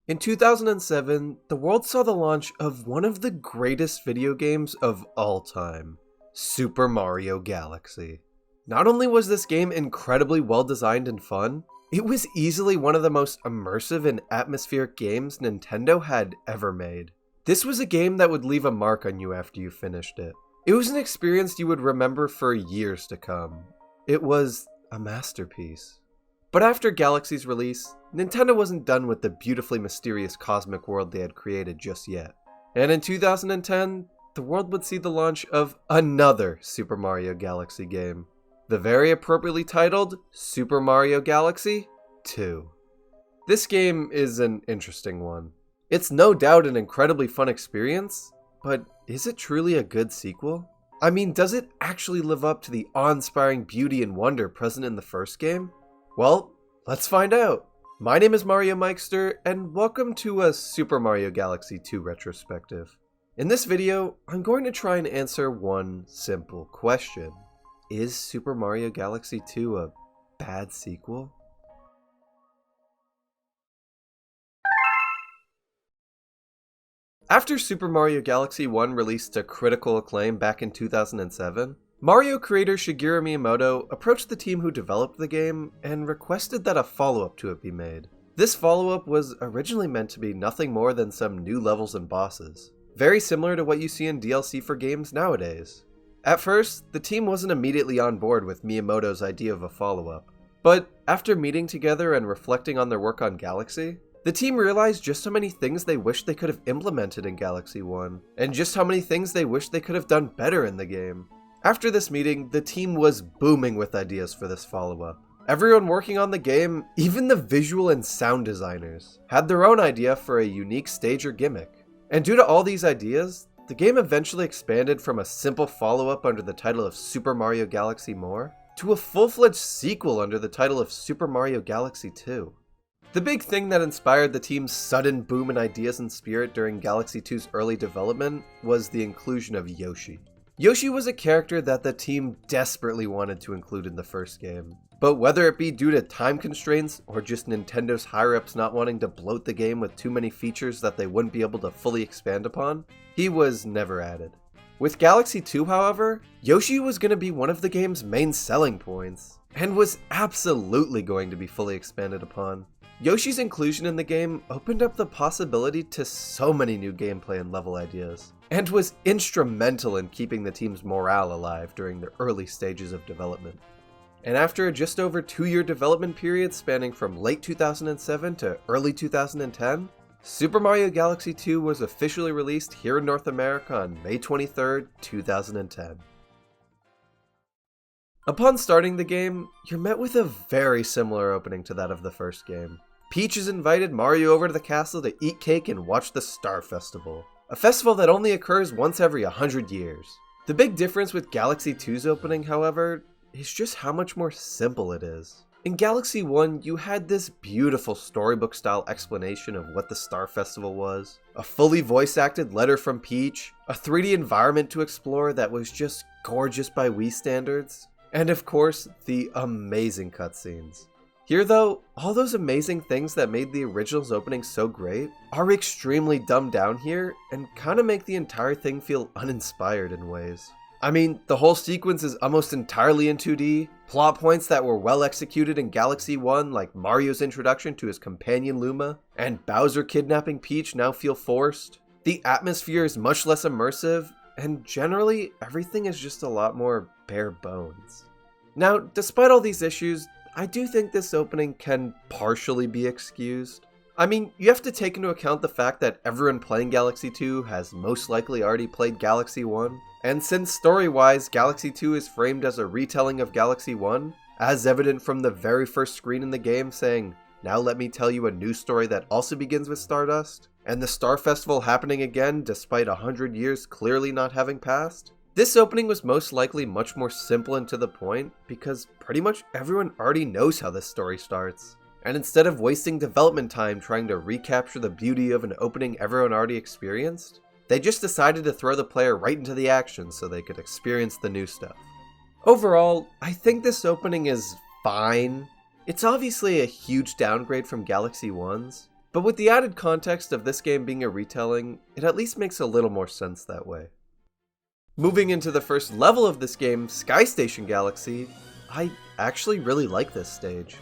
In 2007, the world saw the launch of one of the greatest video games of all time, Super Mario Galaxy. Not only was this game incredibly well designed and fun, it was easily one of the most immersive and atmospheric games Nintendo had ever made. This was a game that would leave a mark on you after you finished it. It was an experience you would remember for years to come. It was a masterpiece. But after Galaxy's release, Nintendo wasn't done with the beautifully mysterious cosmic world they had created just yet. And in 2010, the world would see the launch of another Super Mario Galaxy game. The very appropriately titled Super Mario Galaxy 2. This game is an interesting one. It's no doubt an incredibly fun experience, but is it truly a good sequel? I mean, does it actually live up to the awe-inspiring beauty and wonder present in the first game? Well, let's find out. My name is Mariomikester, and welcome to a Super Mario Galaxy 2 retrospective. In this video, I'm going to try and answer one simple question. Is Super Mario Galaxy 2 a bad sequel? After Super Mario Galaxy 1 released to critical acclaim back in 2007, Mario creator Shigeru Miyamoto approached the team who developed the game and requested that a follow-up to it be made. This follow-up was originally meant to be nothing more than some new levels and bosses, very similar to what you see in DLC for games nowadays. At first, the team wasn't immediately on board with Miyamoto's idea of a follow-up, but after meeting together and reflecting on their work on Galaxy, the team realized just how many things they wished they could have implemented in Galaxy 1, and just how many things they wished they could have done better in the game. After this meeting, the team was booming with ideas for this follow-up. Everyone working on the game, even the visual and sound designers, had their own idea for a unique stage or gimmick. And due to all these ideas, the game eventually expanded from a simple follow-up under the title of Super Mario Galaxy More to a full-fledged sequel under the title of Super Mario Galaxy 2. The big thing that inspired the team's sudden boom in ideas and spirit during Galaxy 2's early development was the inclusion of Yoshi. Yoshi was a character that the team desperately wanted to include in the first game, but whether it be due to time constraints or just Nintendo's higher-ups not wanting to bloat the game with too many features that they wouldn't be able to fully expand upon, he was never added. With Galaxy 2, however, Yoshi was going to be one of the game's main selling points, and was absolutely going to be fully expanded upon. Yoshi's inclusion in the game opened up the possibility to so many new gameplay and level ideas, and was instrumental in keeping the team's morale alive during the early stages of development. And after a just over 2-year development period spanning from late 2007 to early 2010, Super Mario Galaxy 2 was officially released here in North America on May 23, 2010. Upon starting the game, you're met with a very similar opening to that of the first game. Peach has invited Mario over to the castle to eat cake and watch the Star Festival, a festival that only occurs once every 100 years. The big difference with Galaxy 2's opening, however, is just how much more simple it is. In Galaxy 1, you had this beautiful storybook-style explanation of what the Star Festival was, a fully voice-acted letter from Peach, a 3D environment to explore that was just gorgeous by Wii standards, and of course, the amazing cutscenes. Here though, all those amazing things that made the original's opening so great are extremely dumbed down here and kinda make the entire thing feel uninspired in ways. I mean, the whole sequence is almost entirely in 2D, plot points that were well executed in Galaxy 1 like Mario's introduction to his companion Luma, and Bowser kidnapping Peach now feel forced. The atmosphere is much less immersive, and generally, everything is just a lot more bare bones. Now, despite all these issues, I do think this opening can partially be excused. I mean, you have to take into account the fact that everyone playing Galaxy 2 has most likely already played Galaxy 1, and since story-wise Galaxy 2 is framed as a retelling of Galaxy 1, as evident from the very first screen in the game saying, "Now let me tell you a new story that also begins with Stardust," and the Star Festival happening again despite 100 years clearly not having passed, this opening was most likely much more simple and to the point because pretty much everyone already knows how this story starts. And instead of wasting development time trying to recapture the beauty of an opening everyone already experienced, they just decided to throw the player right into the action so they could experience the new stuff. Overall, I think this opening is fine. It's obviously a huge downgrade from Galaxy 1's, But with the added context of this game being a retelling, it at least makes a little more sense that way. Moving into the first level of this game, Sky Station Galaxy, I actually really like this stage.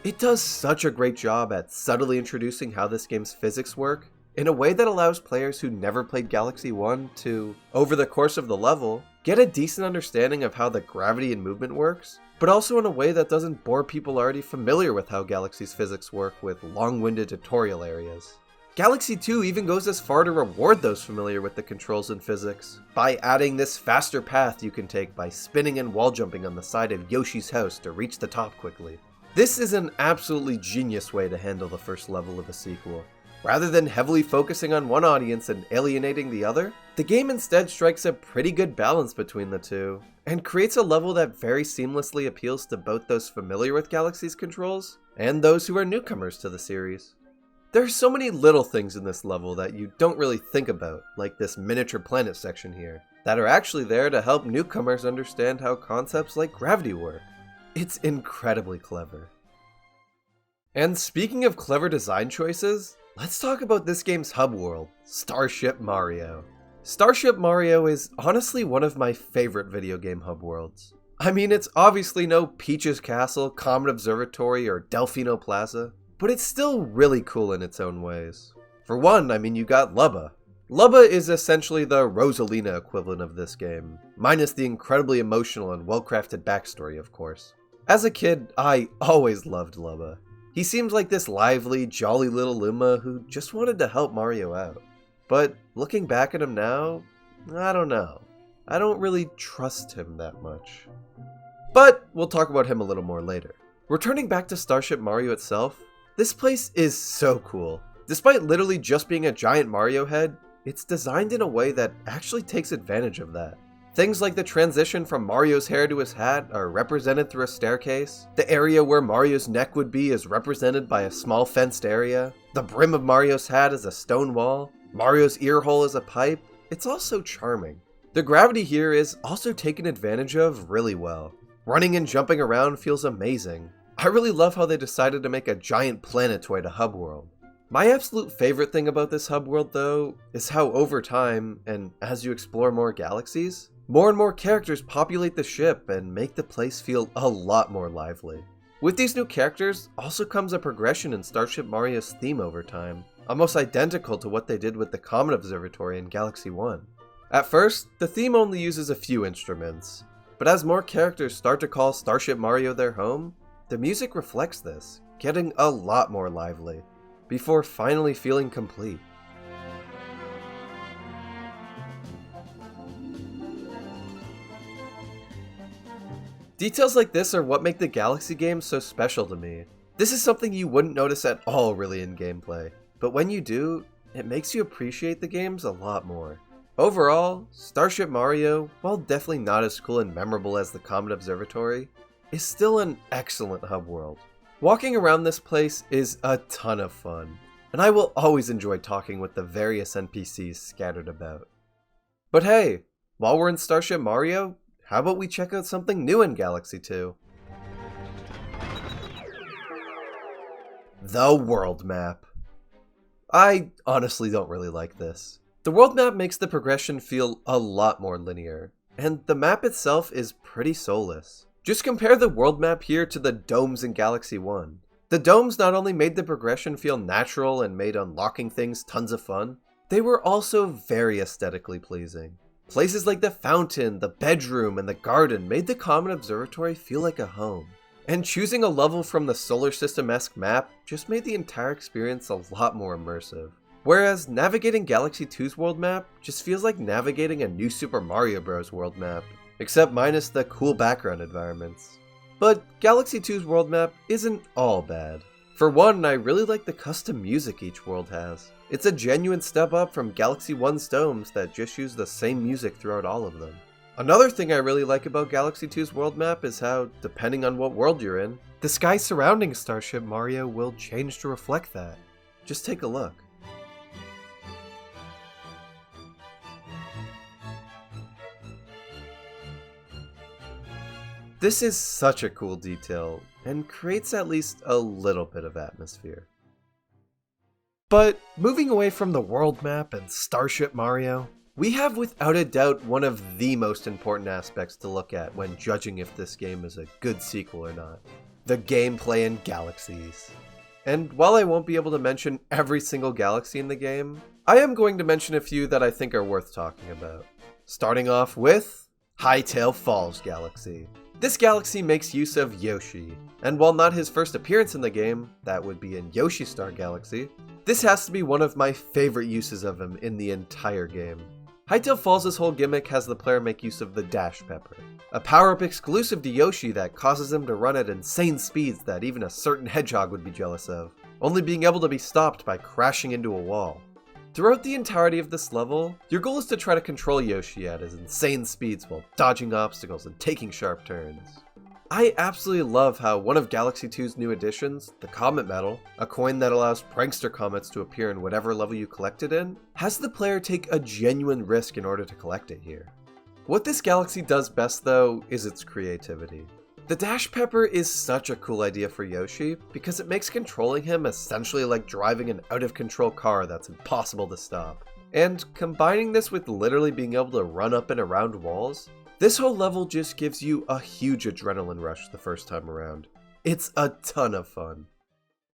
It does such a great job at subtly introducing how this game's physics work in a way that allows players who never played Galaxy 1 to, over the course of the level, get a decent understanding of how the gravity and movement works, but also in a way that doesn't bore people already familiar with how Galaxy's physics work with long-winded tutorial areas. Galaxy 2 even goes as far to reward those familiar with the controls and physics by adding this faster path you can take by spinning and wall jumping on the side of Yoshi's house to reach the top quickly. This is an absolutely genius way to handle the first level of a sequel. Rather than heavily focusing on one audience and alienating the other, the game instead strikes a pretty good balance between the two, and creates a level that very seamlessly appeals to both those familiar with Galaxy's controls and those who are newcomers to the series. There are so many little things in this level that you don't really think about, like this miniature planet section here, that are actually there to help newcomers understand how concepts like gravity work. It's incredibly clever. And speaking of clever design choices, let's talk about this game's hub world, Starship Mario. Starship Mario is honestly one of my favorite video game hub worlds. I mean, it's obviously no Peach's Castle, Comet Observatory, or Delfino Plaza, but it's still really cool in its own ways. For one, I mean, you got Lubba. Lubba is essentially the Rosalina equivalent of this game, minus the incredibly emotional and well-crafted backstory, of course. As a kid, I always loved Lubba. He seems like this lively, jolly little Luma who just wanted to help Mario out. But looking back at him now, I don't know. I don't really trust him that much. But we'll talk about him a little more later. Returning back to Starship Mario itself, this place is so cool. Despite literally just being a giant Mario head, it's designed in a way that actually takes advantage of that. Things like the transition from Mario's hair to his hat are represented through a staircase. The area where Mario's neck would be is represented by a small fenced area. The brim of Mario's hat is a stone wall. Mario's ear hole is a pipe. It's all so charming. The gravity here is also taken advantage of really well. Running and jumping around feels amazing. I really love how they decided to make a giant planetoid a hub world. My absolute favorite thing about this hub world, though, is how over time, and as you explore more galaxies, more and more characters populate the ship and make the place feel a lot more lively. With these new characters also comes a progression in Starship Mario's theme over time, almost identical to what they did with the Comet Observatory in Galaxy 1. At first, the theme only uses a few instruments, but as more characters start to call Starship Mario their home, the music reflects this, getting a lot more lively, before finally feeling complete. Details like this are what make the Galaxy games so special to me. This is something you wouldn't notice at all really in gameplay, but when you do, it makes you appreciate the games a lot more. Overall, Starship Mario, while definitely not as cool and memorable as the Comet Observatory, is still an excellent hub world. Walking around this place is a ton of fun, and I will always enjoy talking with the various NPCs scattered about. But hey, while we're in Starship Mario, how about we check out something new in Galaxy 2? The world map. I honestly don't really like this. The world map makes the progression feel a lot more linear, and the map itself is pretty soulless. Just compare the world map here to the domes in Galaxy 1. The domes not only made the progression feel natural and made unlocking things tons of fun, they were also very aesthetically pleasing. Places like the fountain, the bedroom, and the garden made the Comet Observatory feel like a home. And choosing a level from the solar system-esque map just made the entire experience a lot more immersive. Whereas navigating Galaxy 2's world map just feels like navigating a new Super Mario Bros. World map, except minus the cool background environments. But Galaxy 2's world map isn't all bad. For one, I really like the custom music each world has. It's a genuine step up from Galaxy 1's domes that just use the same music throughout all of them. Another thing I really like about Galaxy 2's world map is how, depending on what world you're in, the sky surrounding Starship Mario will change to reflect that. Just take a look. This is such a cool detail, and creates at least a little bit of atmosphere. But moving away from the world map and Starship Mario, we have without a doubt one of the most important aspects to look at when judging if this game is a good sequel or not. The gameplay in galaxies. And while I won't be able to mention every single galaxy in the game, I am going to mention a few that I think are worth talking about. Starting off with Hightail Falls Galaxy. This galaxy makes use of Yoshi, and while not his first appearance in the game, that would be in Yoshi Star Galaxy, this has to be one of my favorite uses of him in the entire game. Hightail Falls' whole gimmick has the player make use of the Dash Pepper, a power-up exclusive to Yoshi that causes him to run at insane speeds that even a certain hedgehog would be jealous of, only being able to be stopped by crashing into a wall. Throughout the entirety of this level, your goal is to try to control Yoshi at his insane speeds while dodging obstacles and taking sharp turns. I absolutely love how one of Galaxy 2's new additions, the Comet Medal, a coin that allows prankster comets to appear in whatever level you collect it in, has the player take a genuine risk in order to collect it here. What this galaxy does best though is its creativity. The Dash Pepper is such a cool idea for Yoshi because it makes controlling him essentially like driving an out-of-control car that's impossible to stop. And combining this with literally being able to run up and around walls, this whole level just gives you a huge adrenaline rush the first time around. It's a ton of fun.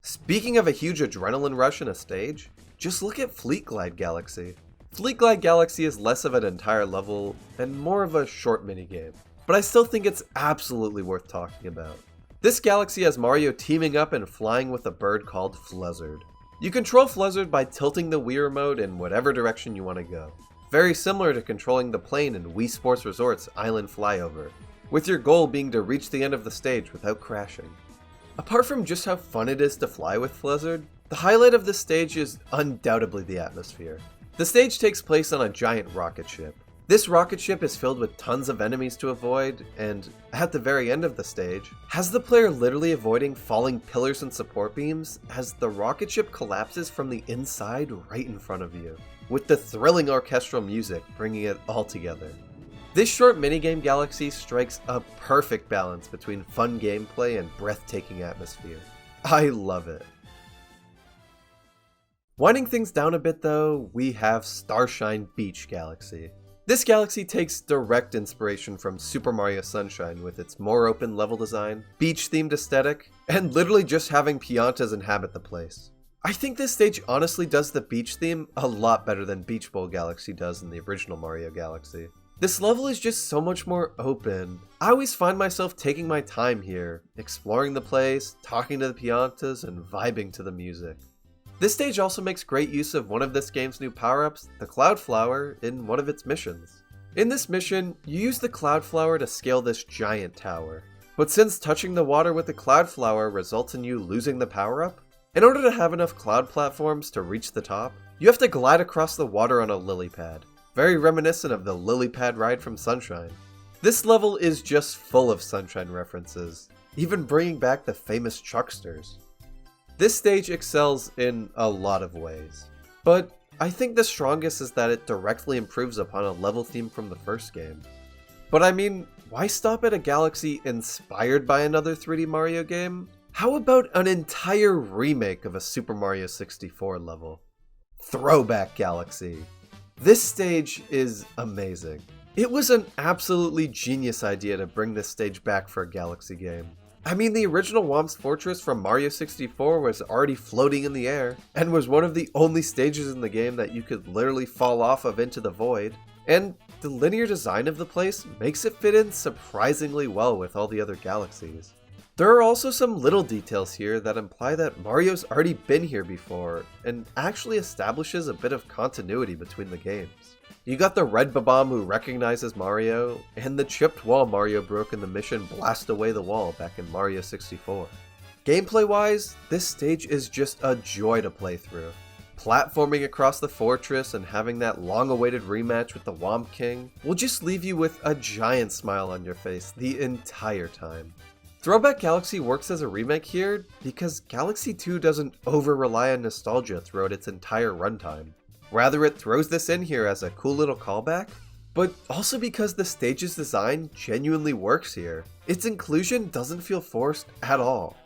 Speaking of a huge adrenaline rush in a stage, just look at Fleet Glide Galaxy. Fleet Glide Galaxy is less of an entire level and more of a short minigame, but I still think it's absolutely worth talking about. This galaxy has Mario teaming up and flying with a bird called Fluzzard. You control Fluzzard by tilting the Wii Remote in whatever direction you want to go. Very similar to controlling the plane in Wii Sports Resort's Island Flyover, with your goal being to reach the end of the stage without crashing. Apart from just how fun it is to fly with Fluzzard, the highlight of this stage is undoubtedly the atmosphere. The stage takes place on a giant rocket ship. This rocket ship is filled with tons of enemies to avoid, and at the very end of the stage, has the player literally avoiding falling pillars and support beams as the rocket ship collapses from the inside right in front of you, with the thrilling orchestral music bringing it all together. This short minigame galaxy strikes a perfect balance between fun gameplay and breathtaking atmosphere. I love it. Winding things down a bit though, we have Starshine Beach Galaxy. This galaxy takes direct inspiration from Super Mario Sunshine with its more open level design, beach-themed aesthetic, and literally just having piranhas inhabit the place. I think this stage honestly does the beach theme a lot better than Beach Bowl Galaxy does in the original Mario Galaxy. This level is just so much more open. I always find myself taking my time here, exploring the place, talking to the piranhas, and vibing to the music. This stage also makes great use of one of this game's new power-ups, the Cloud Flower, in one of its missions. In this mission, you use the Cloud Flower to scale this giant tower. But since touching the water with the Cloud Flower results in you losing the power-up, in order to have enough cloud platforms to reach the top, you have to glide across the water on a lily pad, very reminiscent of the lily pad ride from Sunshine. This level is just full of Sunshine references, even bringing back the famous Chucksters. This stage excels in a lot of ways, but I think the strongest is that it directly improves upon a level theme from the first game. But I mean, why stop at a galaxy inspired by another 3D Mario game? How about an entire remake of a Super Mario 64 level? Throwback Galaxy. This stage is amazing. It was an absolutely genius idea to bring this stage back for a Galaxy game. I mean, the original Whomp's Fortress from Mario 64 was already floating in the air, and was one of the only stages in the game that you could literally fall off of into the void, and the linear design of the place makes it fit in surprisingly well with all the other galaxies. There are also some little details here that imply that Mario's already been here before, and actually establishes a bit of continuity between the games. You got the red Bob-omb who recognizes Mario, and the chipped wall Mario broke in the mission Blast Away the Wall back in Mario 64. Gameplay-wise, this stage is just a joy to play through. Platforming across the fortress and having that long-awaited rematch with the Whomp King will just leave you with a giant smile on your face the entire time. Throwback Galaxy works as a remake here because Galaxy 2 doesn't over-rely on nostalgia throughout its entire runtime. Rather, it throws this in here as a cool little callback, but also because the stage's design genuinely works here. Its inclusion doesn't feel forced at all.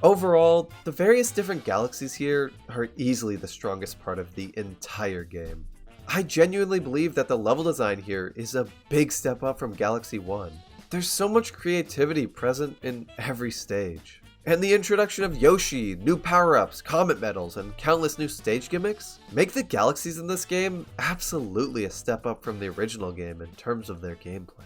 Overall, the various different galaxies here are easily the strongest part of the entire game. I genuinely believe that the level design here is a big step up from Galaxy 1. There's so much creativity present in every stage. And the introduction of Yoshi, new power-ups, comet medals, and countless new stage gimmicks make the galaxies in this game absolutely a step up from the original game in terms of their gameplay.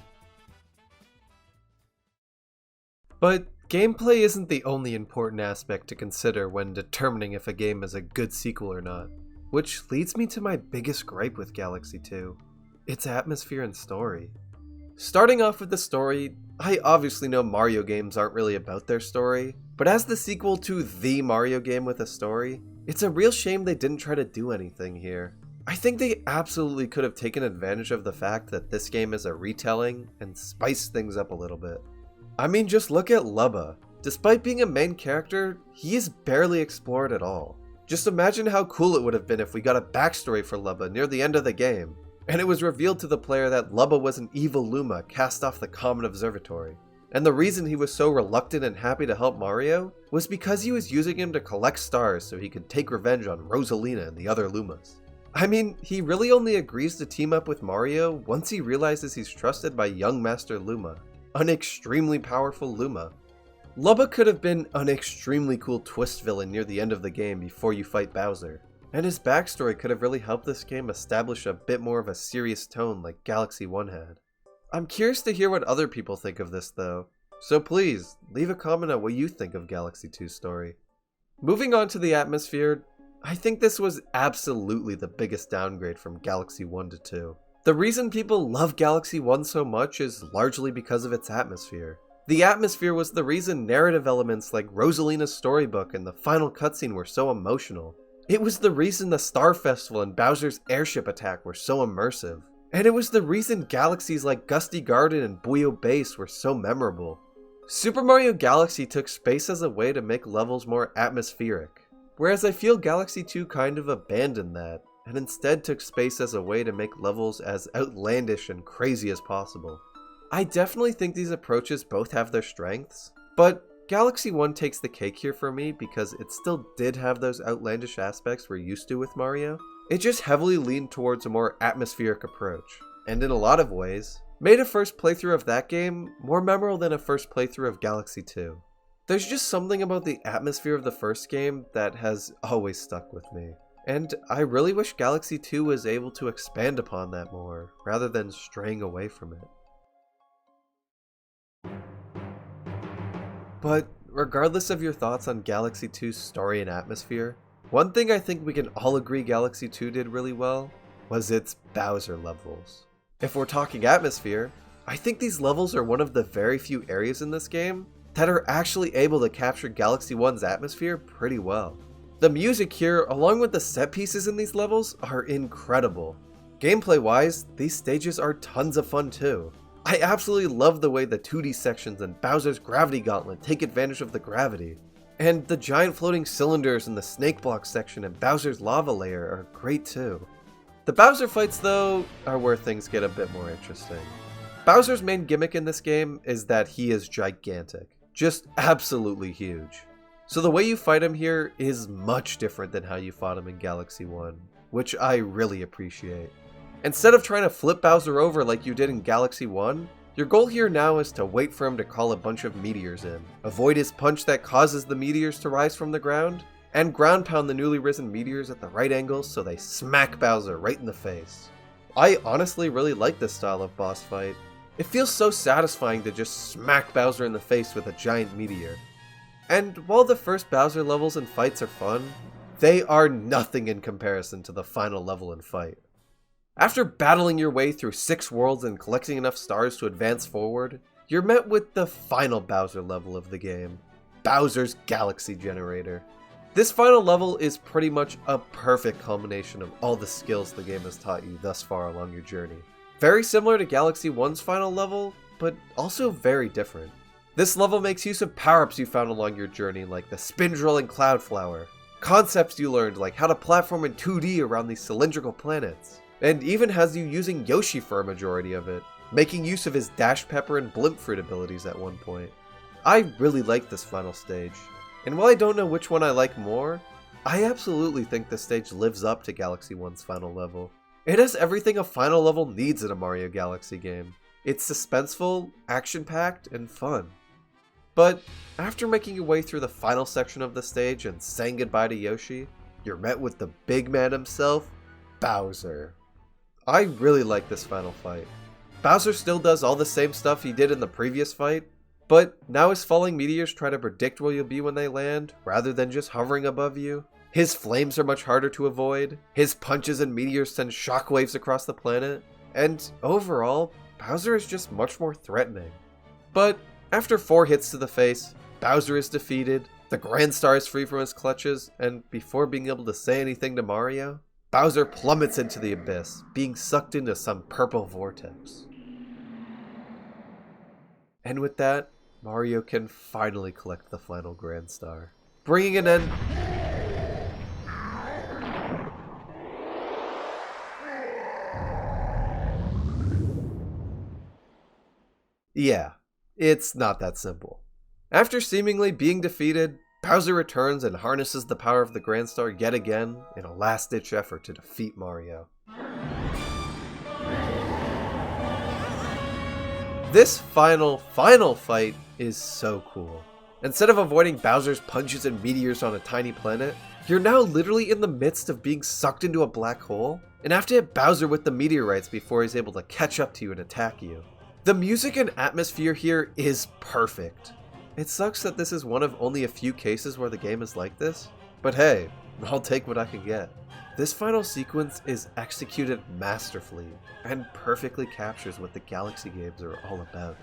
But gameplay isn't the only important aspect to consider when determining if a game is a good sequel or not, which leads me to my biggest gripe with Galaxy 2, its atmosphere and story. Starting off with the story, I obviously know Mario games aren't really about their story, but as the sequel to the Mario game with a story, it's a real shame they didn't try to do anything here. I think they absolutely could have taken advantage of the fact that this game is a retelling and spiced things up a little bit. I mean, just look at Lubba. Despite being a main character, he is barely explored at all. Just imagine how cool it would have been if we got a backstory for Lubba near the end of the game, and it was revealed to the player that Lubba was an evil Luma cast off the Comet Observatory. And the reason he was so reluctant and happy to help Mario was because he was using him to collect stars so he could take revenge on Rosalina and the other Lumas. I mean, he really only agrees to team up with Mario once he realizes he's trusted by young Master Luma, an extremely powerful Luma. Lubba could have been an extremely cool twist villain near the end of the game before you fight Bowser, and his backstory could have really helped this game establish a bit more of a serious tone like Galaxy 1 had. I'm curious to hear what other people think of this though, so please, leave a comment on what you think of Galaxy 2's story. Moving on to the atmosphere, I think this was absolutely the biggest downgrade from Galaxy 1 to 2. The reason people love Galaxy 1 so much is largely because of its atmosphere. The atmosphere was the reason narrative elements like Rosalina's storybook and the final cutscene were so emotional. It was the reason the Star Festival and Bowser's airship attack were so immersive. And it was the reason galaxies like Gusty Garden and Buyo Base were so memorable. Super Mario Galaxy took space as a way to make levels more atmospheric, whereas I feel Galaxy 2 kind of abandoned that, and instead took space as a way to make levels as outlandish and crazy as possible. I definitely think these approaches both have their strengths, but Galaxy 1 takes the cake here for me because it still did have those outlandish aspects we're used to with Mario. It just heavily leaned towards a more atmospheric approach, and in a lot of ways, made a first playthrough of that game more memorable than a first playthrough of Galaxy 2. There's just something about the atmosphere of the first game that has always stuck with me. And I really wish Galaxy 2 was able to expand upon that more, rather than straying away from it. But regardless of your thoughts on Galaxy 2's story and atmosphere, one thing I think we can all agree Galaxy 2 did really well was its Bowser levels. If we're talking atmosphere, I think these levels are one of the very few areas in this game that are actually able to capture Galaxy 1's atmosphere pretty well. The music here, along with the set pieces in these levels, are incredible. Gameplay wise, these stages are tons of fun too. I absolutely love the way the 2D sections and Bowser's Gravity Gauntlet take advantage of the gravity. And the giant floating cylinders in the Snake Block section and Bowser's Lava Layer are great too. The Bowser fights though, are where things get a bit more interesting. Bowser's main gimmick in this game is that he is gigantic. Just absolutely huge. So the way you fight him here is much different than how you fought him in Galaxy 1, which I really appreciate. Instead of trying to flip Bowser over like you did in Galaxy 1, your goal here now is to wait for him to call a bunch of meteors in, avoid his punch that causes the meteors to rise from the ground, and ground pound the newly risen meteors at the right angles so they smack Bowser right in the face. I honestly really like this style of boss fight. It feels so satisfying to just smack Bowser in the face with a giant meteor. And while the first Bowser levels and fights are fun, they are nothing in comparison to the final level and fight. After battling your way through 6 worlds and collecting enough stars to advance forward, you're met with the final Bowser level of the game, Bowser's Galaxy Generator. This final level is pretty much a perfect culmination of all the skills the game has taught you thus far along your journey. Very similar to Galaxy 1's final level, but also very different. This level makes use of power-ups you found along your journey like the Spindrill and Cloudflower, concepts you learned like how to platform in 2D around these cylindrical planets, and even has you using Yoshi for a majority of it, making use of his Dash Pepper and Blimp Fruit abilities at one point. I really like this final stage. And while I don't know which one I like more, I absolutely think this stage lives up to Galaxy 1's final level. It has everything a final level needs in a Mario Galaxy game. It's suspenseful, action-packed, and fun. But after making your way through the final section of the stage and saying goodbye to Yoshi, you're met with the big man himself, Bowser. I really like this final fight. Bowser still does all the same stuff he did in the previous fight, but now his falling meteors try to predict where you'll be when they land, rather than just hovering above you. His flames are much harder to avoid, his punches and meteors send shockwaves across the planet, and overall, Bowser is just much more threatening. But after 4 hits to the face, Bowser is defeated, the Grand Star is free from his clutches, and before being able to say anything to Mario, Bowser plummets into the abyss, being sucked into some purple vortex. And with that, Mario can finally collect the final Grand Star, bringing an end. Yeah, it's not that simple. After seemingly being defeated, Bowser returns and harnesses the power of the Grand Star yet again in a last-ditch effort to defeat Mario. This final fight is so cool. Instead of avoiding Bowser's punches and meteors on a tiny planet, you're now literally in the midst of being sucked into a black hole, and have to hit Bowser with the meteorites before he's able to catch up to you and attack you. The music and atmosphere here is perfect. It sucks that this is one of only a few cases where the game is like this, but hey, I'll take what I can get. This final sequence is executed masterfully and perfectly captures what the Galaxy games are all about.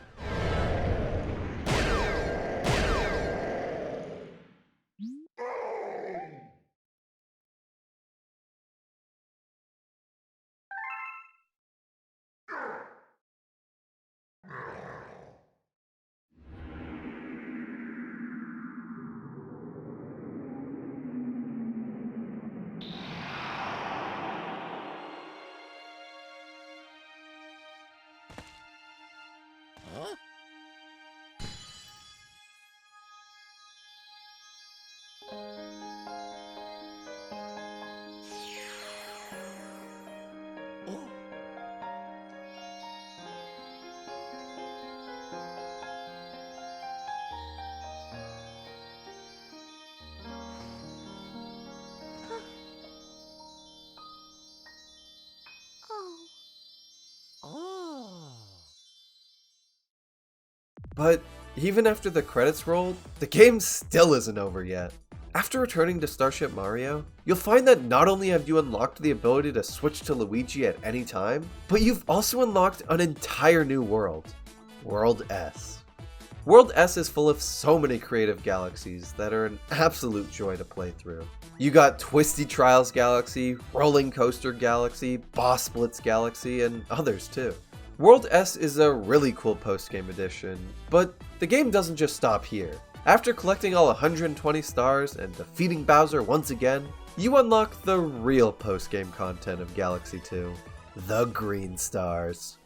But even after the credits rolled, the game still isn't over yet. After returning to Starship Mario, you'll find that not only have you unlocked the ability to switch to Luigi at any time, but you've also unlocked an entire new world, World S. World S is full of so many creative galaxies that are an absolute joy to play through. You got Twisty Trials Galaxy, Rolling Coaster Galaxy, Boss Blitz Galaxy, and others too. World S is a really cool post-game edition, but the game doesn't just stop here. After collecting all 120 stars and defeating Bowser once again, you unlock the real post-game content of Galaxy 2, the Green Stars.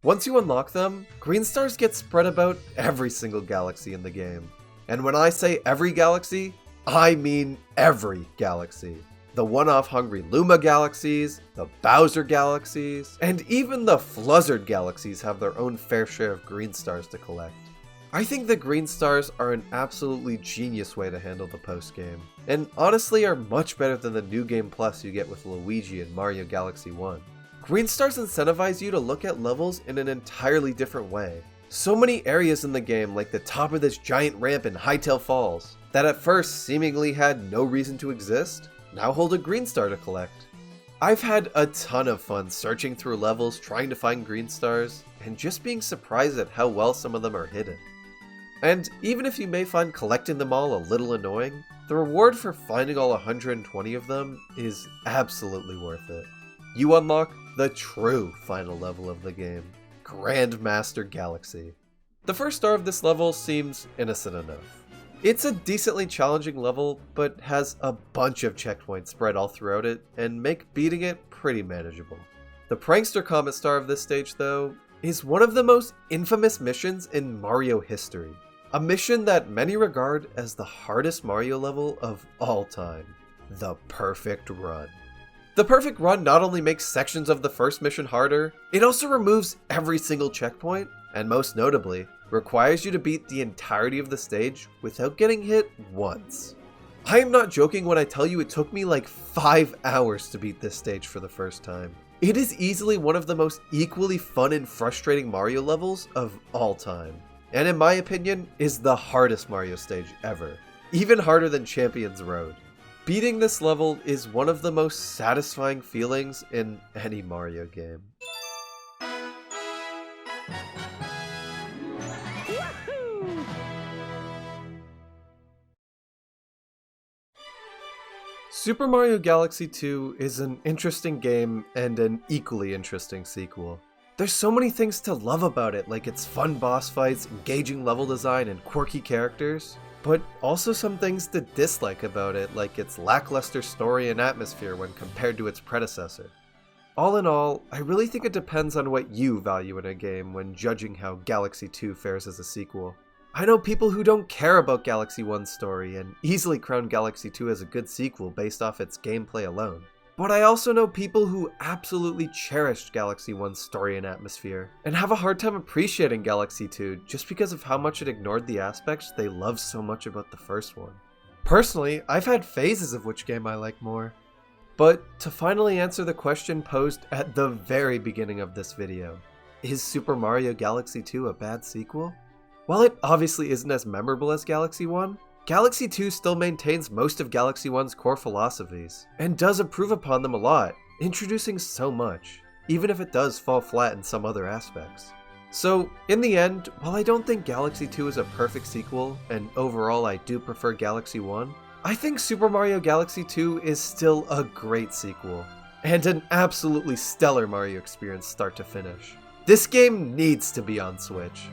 Once you unlock them, Green Stars get spread about every single galaxy in the game. And when I say every galaxy, I mean every galaxy. The one-off Hungry Luma galaxies, the Bowser galaxies, and even the Fluzzard galaxies have their own fair share of Green Stars to collect. I think the Green Stars are an absolutely genius way to handle the post-game, and honestly are much better than the New Game Plus you get with Luigi and Mario Galaxy 1. Green Stars incentivize you to look at levels in an entirely different way. So many areas in the game, like the top of this giant ramp in Hightail Falls, that at first seemingly had no reason to exist, now hold a Green Star to collect. I've had a ton of fun searching through levels trying to find Green Stars, and just being surprised at how well some of them are hidden. And even if you may find collecting them all a little annoying, the reward for finding all 120 of them is absolutely worth it. You unlock the true final level of the game, Grandmaster Galaxy. The first star of this level seems innocent enough. It's a decently challenging level, but has a bunch of checkpoints spread all throughout it, and make beating it pretty manageable. The Prankster Comet Star of this stage, though, is one of the most infamous missions in Mario history. A mission that many regard as the hardest Mario level of all time. The Perfect Run. The Perfect Run not only makes sections of the first mission harder, it also removes every single checkpoint, and most notably, requires you to beat the entirety of the stage without getting hit once. I am not joking when I tell you it took me like 5 hours to beat this stage for the first time. It is easily one of the most equally fun and frustrating Mario levels of all time, and in my opinion, is the hardest Mario stage ever, even harder than Champion's Road. Beating this level is one of the most satisfying feelings in any Mario game. Super Mario Galaxy 2 is an interesting game and an equally interesting sequel. There's so many things to love about it, like its fun boss fights, engaging level design, and quirky characters, but also some things to dislike about it, like its lackluster story and atmosphere when compared to its predecessor. All in all, I really think it depends on what you value in a game when judging how Galaxy 2 fares as a sequel. I know people who don't care about Galaxy 1's story and easily crown Galaxy 2 as a good sequel based off its gameplay alone. But I also know people who absolutely cherished Galaxy 1's story and atmosphere, and have a hard time appreciating Galaxy 2 just because of how much it ignored the aspects they loved so much about the first one. Personally, I've had phases of which game I like more. But to finally answer the question posed at the very beginning of this video, is Super Mario Galaxy 2 a bad sequel? While it obviously isn't as memorable as Galaxy 1, Galaxy 2 still maintains most of Galaxy 1's core philosophies, and does improve upon them a lot, introducing so much, even if it does fall flat in some other aspects. So, in the end, while I don't think Galaxy 2 is a perfect sequel, and overall I do prefer Galaxy 1, I think Super Mario Galaxy 2 is still a great sequel, and an absolutely stellar Mario experience start to finish. This game needs to be on Switch.